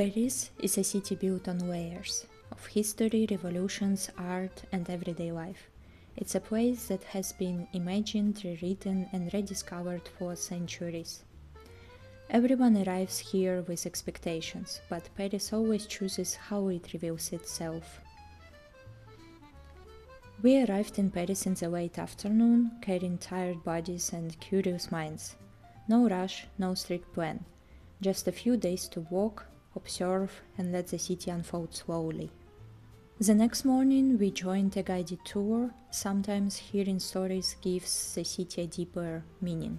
Paris is a city built on layers of history, revolutions, art, and everyday life. It's a place that has been imagined, rewritten, and rediscovered for centuries. Everyone arrives here with expectations, but Paris always chooses how it reveals itself. We arrived in Paris in the late afternoon, carrying tired bodies and curious minds. No rush, no strict plan. Just a few days to walk, observe, and let the city unfold slowly. The next morning we joined a guided tour. Sometimes hearing stories gives the city a deeper meaning.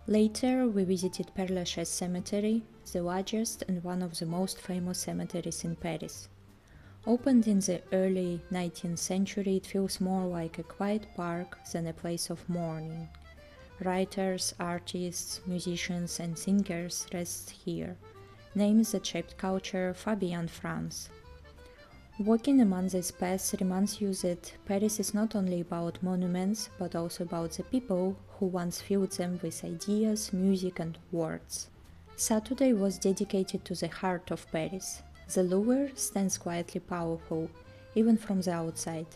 Later, we visited Père Lachaise cemetery, the largest and one of the most famous cemeteries in Paris. Opened in the early 19th century, it feels more like a quiet park than a place of mourning. Writers, artists, musicians and singers rest here, names that shaped culture far beyond France. Walking among these paths reminds you that Paris is not only about monuments, but also about the people who once filled them with ideas, music and words. Saturday was dedicated to the heart of Paris. The Louvre stands quietly powerful, even from the outside.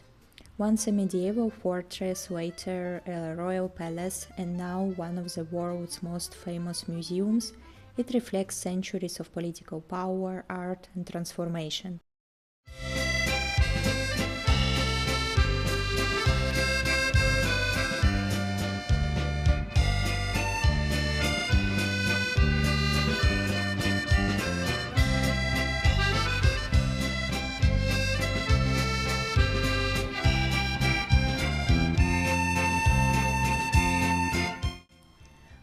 Once a medieval fortress, later a royal palace, and now one of the world's most famous museums, it reflects centuries of political power, art and transformation.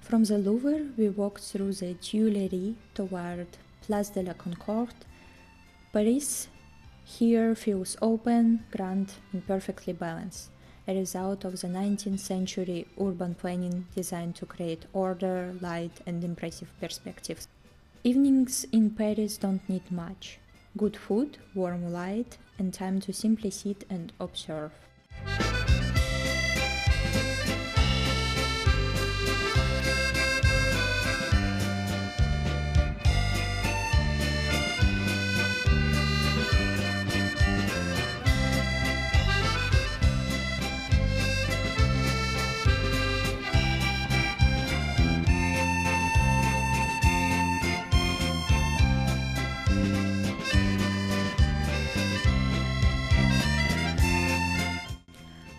From the Louvre, we walked through the Tuileries toward Place de la Concorde. Paris here feels open, grand and perfectly balanced, a result of the 19th century urban planning designed to create order, light and impressive perspectives. Evenings in Paris don't need much. Good food, warm light and time to simply sit and observe.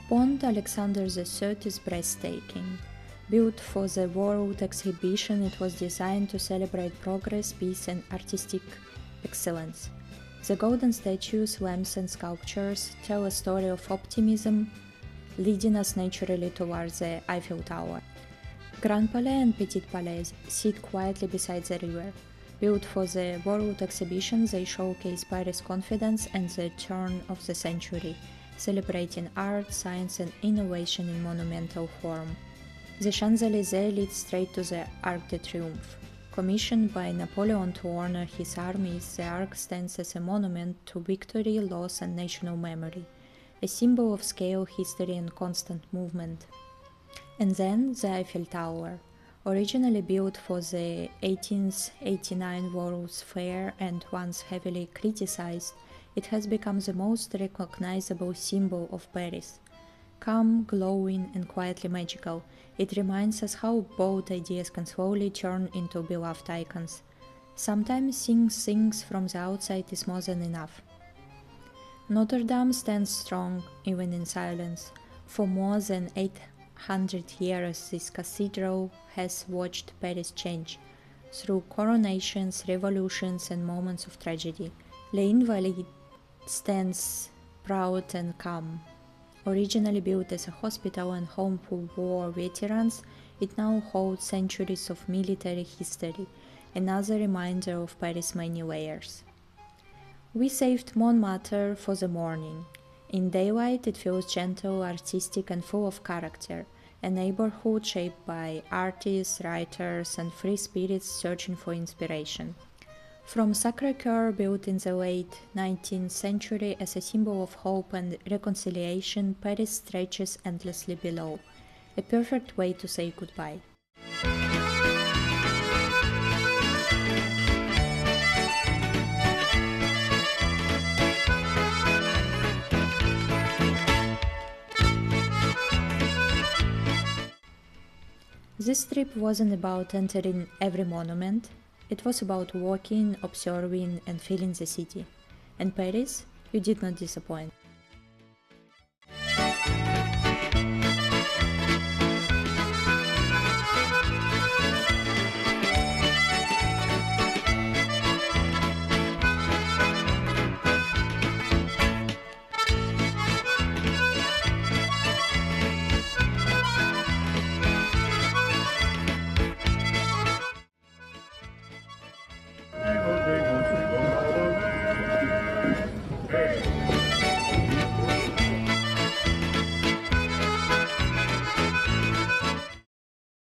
Pont Alexandre III is breathtaking. Built for the World Exhibition, it was designed to celebrate progress, peace and artistic excellence. The golden statues, lamps and sculptures tell a story of optimism, leading us naturally towards the Eiffel Tower. Grand Palais and Petit Palais sit quietly beside the river. Built for the World Exhibition, they showcase Paris' confidence and the turn of the century, celebrating art, science and innovation in monumental form. The Champs-Élysées leads straight to the Arc de Triomphe. Commissioned by Napoleon to honor his armies, the arc stands as a monument to victory, loss and national memory, a symbol of scale, history and constant movement. And then the Eiffel Tower. Originally built for the 1889 World's Fair and once heavily criticized, it has become the most recognizable symbol of Paris. Calm, glowing and quietly magical, it reminds us how bold ideas can slowly turn into beloved icons. Sometimes seeing things from the outside is more than enough. Notre Dame stands strong, even in silence. For more than 800 years, this cathedral has watched Paris change, through coronations, revolutions and moments of tragedy. Les Invalides stands proud and calm. Originally built as a hospital and home for war veterans, it now holds centuries of military history, another reminder of Paris' many layers. We saved Montmartre for the morning. In daylight it feels gentle, artistic and full of character, a neighborhood shaped by artists, writers, and free spirits searching for inspiration. From Sacre, Coeur, built in the late 19th century as a symbol of hope and reconciliation, Paris stretches endlessly below, a perfect way to say goodbye. This trip wasn't about entering every monument, it was about walking, observing, and feeling the city. And Paris, you did not disappoint.